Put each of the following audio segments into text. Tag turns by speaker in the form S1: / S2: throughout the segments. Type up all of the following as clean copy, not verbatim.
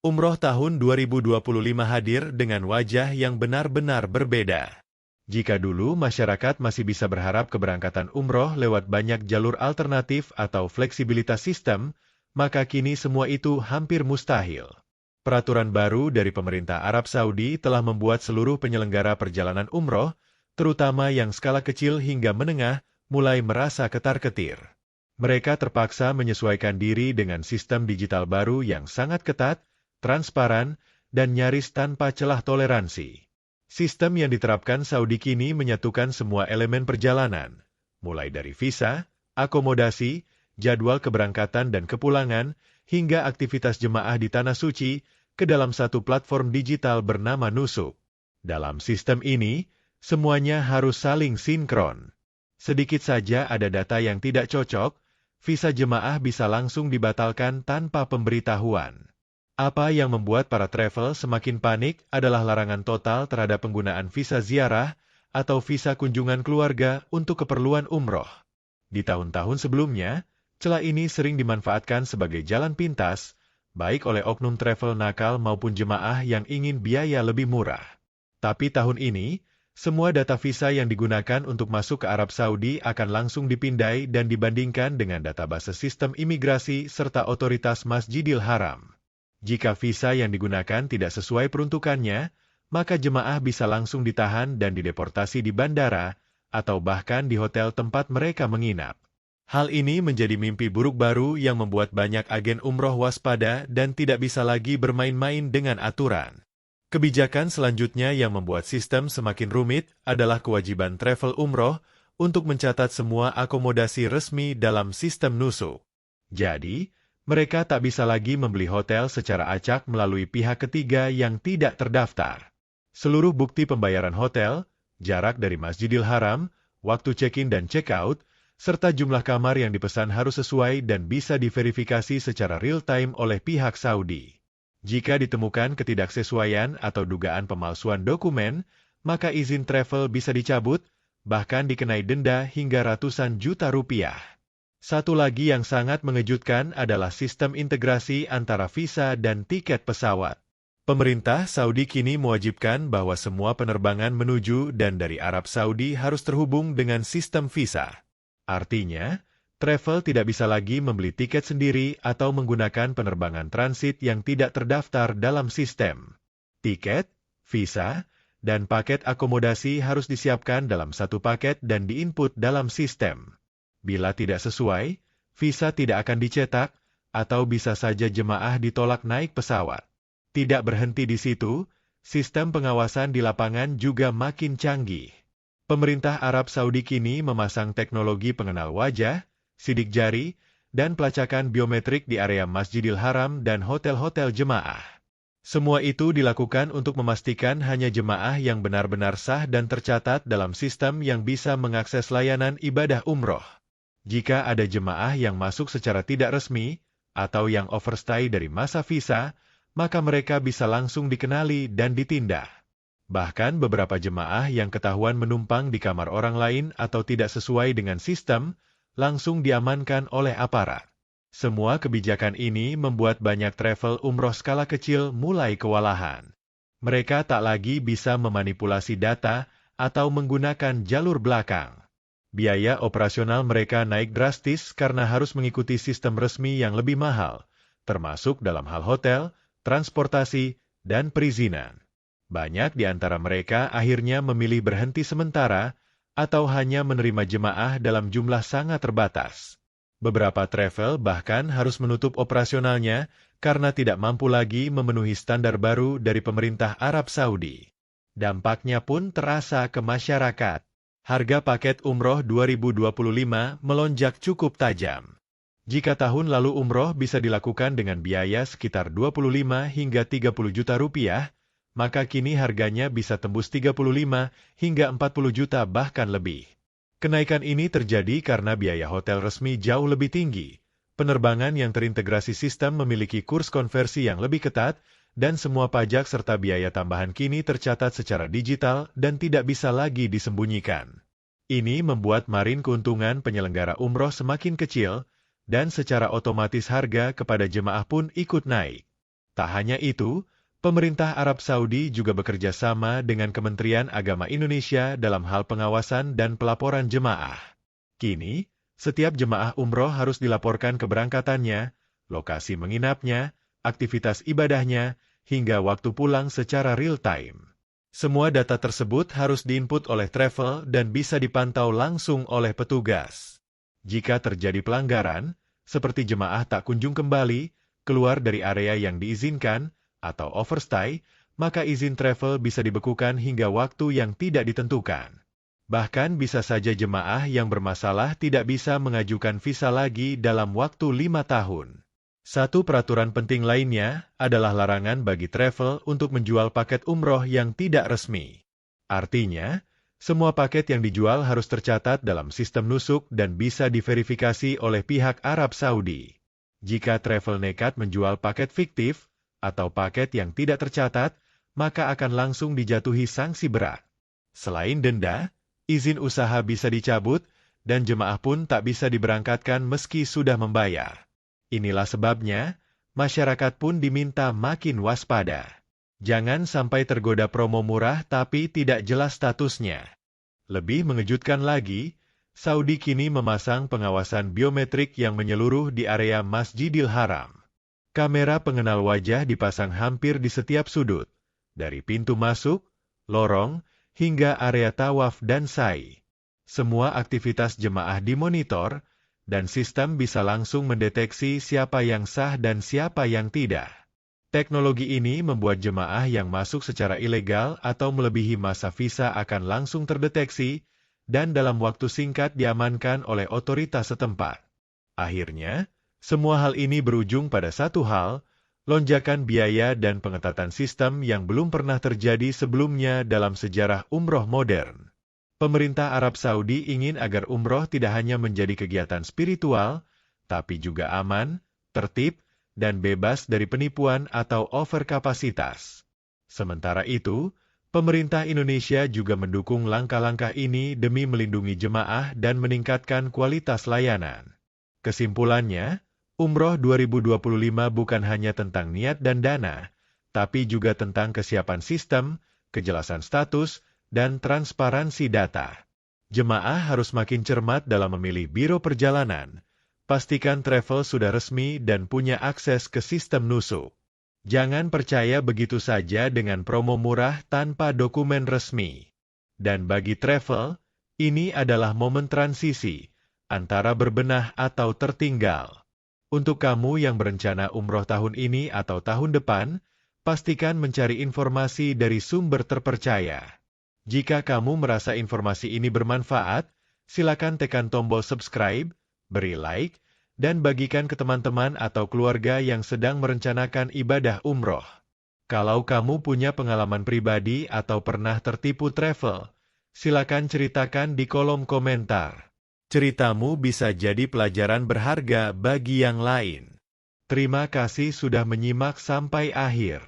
S1: Umroh tahun 2025 hadir dengan wajah yang benar-benar berbeda. Jika dulu masyarakat masih bisa berharap keberangkatan umroh lewat banyak jalur alternatif atau fleksibilitas sistem, maka kini semua itu hampir mustahil. Peraturan baru dari pemerintah Arab Saudi telah membuat seluruh penyelenggara perjalanan umroh, terutama yang skala kecil hingga menengah, mulai merasa ketar-ketir. Mereka terpaksa menyesuaikan diri dengan sistem digital baru yang sangat ketat, transparan, dan nyaris tanpa celah toleransi. Sistem yang diterapkan Saudi kini menyatukan semua elemen perjalanan, mulai dari visa, akomodasi, jadwal keberangkatan dan kepulangan, hingga aktivitas jemaah di Tanah Suci, ke dalam satu platform digital bernama Nusuk. Dalam sistem ini, semuanya harus saling sinkron. Sedikit saja ada data yang tidak cocok, visa jemaah bisa langsung dibatalkan tanpa pemberitahuan. Apa yang membuat para travel semakin panik adalah larangan total terhadap penggunaan visa ziarah atau visa kunjungan keluarga untuk keperluan umroh. Di tahun-tahun sebelumnya, celah ini sering dimanfaatkan sebagai jalan pintas, baik oleh oknum travel nakal maupun jemaah yang ingin biaya lebih murah. Tapi tahun ini, semua data visa yang digunakan untuk masuk ke Arab Saudi akan langsung dipindai dan dibandingkan dengan database sistem imigrasi serta otoritas Masjidil Haram. Jika visa yang digunakan tidak sesuai peruntukannya, maka jemaah bisa langsung ditahan dan dideportasi di bandara, atau bahkan di hotel tempat mereka menginap. Hal ini menjadi mimpi buruk baru yang membuat banyak agen umroh waspada dan tidak bisa lagi bermain-main dengan aturan. Kebijakan selanjutnya yang membuat sistem semakin rumit adalah kewajiban travel umroh untuk mencatat semua akomodasi resmi dalam sistem Nusuk. Jadi, mereka tak bisa lagi membeli hotel secara acak melalui pihak ketiga yang tidak terdaftar. Seluruh bukti pembayaran hotel, jarak dari Masjidil Haram, waktu check-in dan check-out, serta jumlah kamar yang dipesan harus sesuai dan bisa diverifikasi secara real-time oleh pihak Saudi. Jika ditemukan ketidaksesuaian atau dugaan pemalsuan dokumen, maka izin travel bisa dicabut, bahkan dikenai denda hingga ratusan juta rupiah. Satu lagi yang sangat mengejutkan adalah sistem integrasi antara visa dan tiket pesawat. Pemerintah Saudi kini mewajibkan bahwa semua penerbangan menuju dan dari Arab Saudi harus terhubung dengan sistem visa. Artinya, travel tidak bisa lagi membeli tiket sendiri atau menggunakan penerbangan transit yang tidak terdaftar dalam sistem. Tiket, visa, dan paket akomodasi harus disiapkan dalam satu paket dan diinput dalam sistem. Bila tidak sesuai, visa tidak akan dicetak, atau bisa saja jemaah ditolak naik pesawat. Tidak berhenti di situ, sistem pengawasan di lapangan juga makin canggih. Pemerintah Arab Saudi kini memasang teknologi pengenal wajah, sidik jari, dan pelacakan biometrik di area Masjidil Haram dan hotel-hotel jemaah. Semua itu dilakukan untuk memastikan hanya jemaah yang benar-benar sah dan tercatat dalam sistem yang bisa mengakses layanan ibadah umroh. Jika ada jemaah yang masuk secara tidak resmi, atau yang overstay dari masa visa, maka mereka bisa langsung dikenali dan ditindak. Bahkan beberapa jemaah yang ketahuan menumpang di kamar orang lain atau tidak sesuai dengan sistem, langsung diamankan oleh aparat. Semua kebijakan ini membuat banyak travel umroh skala kecil mulai kewalahan. Mereka tak lagi bisa memanipulasi data atau menggunakan jalur belakang. Biaya operasional mereka naik drastis karena harus mengikuti sistem resmi yang lebih mahal, termasuk dalam hal hotel, transportasi, dan perizinan. Banyak di antara mereka akhirnya memilih berhenti sementara atau hanya menerima jemaah dalam jumlah sangat terbatas. Beberapa travel bahkan harus menutup operasionalnya karena tidak mampu lagi memenuhi standar baru dari pemerintah Arab Saudi. Dampaknya pun terasa ke masyarakat. Harga paket umroh 2025 melonjak cukup tajam. Jika tahun lalu umroh bisa dilakukan dengan biaya sekitar 25 hingga 30 juta rupiah, maka kini harganya bisa tembus 35 hingga 40 juta bahkan lebih. Kenaikan ini terjadi karena biaya hotel resmi jauh lebih tinggi, penerbangan yang terintegrasi sistem memiliki kurs konversi yang lebih ketat, dan semua pajak serta biaya tambahan kini tercatat secara digital dan tidak bisa lagi disembunyikan. Ini membuat margin keuntungan penyelenggara umroh semakin kecil, dan secara otomatis harga kepada jemaah pun ikut naik. Tak hanya itu, pemerintah Arab Saudi juga bekerja sama dengan Kementerian Agama Indonesia dalam hal pengawasan dan pelaporan jemaah. Kini, setiap jemaah umroh harus dilaporkan keberangkatannya, lokasi menginapnya, aktivitas ibadahnya, hingga waktu pulang secara real-time. Semua data tersebut harus diinput oleh travel dan bisa dipantau langsung oleh petugas. Jika terjadi pelanggaran, seperti jemaah tak kunjung kembali, keluar dari area yang diizinkan, atau overstay, maka izin travel bisa dibekukan hingga waktu yang tidak ditentukan. Bahkan bisa saja jemaah yang bermasalah tidak bisa mengajukan visa lagi dalam waktu 5 tahun. Satu peraturan penting lainnya adalah larangan bagi travel untuk menjual paket umroh yang tidak resmi. Artinya, semua paket yang dijual harus tercatat dalam sistem nusuk dan bisa diverifikasi oleh pihak Arab Saudi. Jika travel nekat menjual paket fiktif atau paket yang tidak tercatat, maka akan langsung dijatuhi sanksi berat. Selain denda, izin usaha bisa dicabut, dan jemaah pun tak bisa diberangkatkan meski sudah membayar. Inilah sebabnya, masyarakat pun diminta makin waspada. Jangan sampai tergoda promo murah tapi tidak jelas statusnya. Lebih mengejutkan lagi, Saudi kini memasang pengawasan biometrik yang menyeluruh di area Masjidil Haram. Kamera pengenal wajah dipasang hampir di setiap sudut, dari pintu masuk, lorong, hingga area tawaf dan sa'i. Semua aktivitas jemaah dimonitor, dan sistem bisa langsung mendeteksi siapa yang sah dan siapa yang tidak. Teknologi ini membuat jemaah yang masuk secara ilegal atau melebihi masa visa akan langsung terdeteksi, dan dalam waktu singkat diamankan oleh otoritas setempat. Akhirnya, semua hal ini berujung pada satu hal, lonjakan biaya dan pengetatan sistem yang belum pernah terjadi sebelumnya dalam sejarah umroh modern. Pemerintah Arab Saudi ingin agar umroh tidak hanya menjadi kegiatan spiritual, tapi juga aman, tertib, dan bebas dari penipuan atau overkapasitas. Sementara itu, pemerintah Indonesia juga mendukung langkah-langkah ini demi melindungi jemaah dan meningkatkan kualitas layanan. Kesimpulannya, Umroh 2025 bukan hanya tentang niat dan dana, tapi juga tentang kesiapan sistem, kejelasan status, dan transparansi data. Jemaah harus makin cermat dalam memilih biro perjalanan. Pastikan travel sudah resmi dan punya akses ke sistem nusuk. Jangan percaya begitu saja dengan promo murah tanpa dokumen resmi. Dan bagi travel, ini adalah momen transisi, antara berbenah atau tertinggal. Untuk kamu yang berencana umroh tahun ini atau tahun depan, pastikan mencari informasi dari sumber terpercaya. Jika kamu merasa informasi ini bermanfaat, silakan tekan tombol subscribe, beri like, dan bagikan ke teman-teman atau keluarga yang sedang merencanakan ibadah umroh. Kalau kamu punya pengalaman pribadi atau pernah tertipu travel, silakan ceritakan di kolom komentar. Ceritamu bisa jadi pelajaran berharga bagi yang lain. Terima kasih sudah menyimak sampai akhir.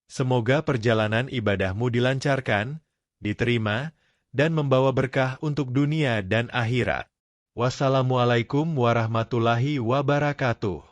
S1: Semoga perjalanan ibadahmu dilancarkan, diterima, dan membawa berkah untuk dunia dan akhirat. Wassalamualaikum warahmatullahi wabarakatuh.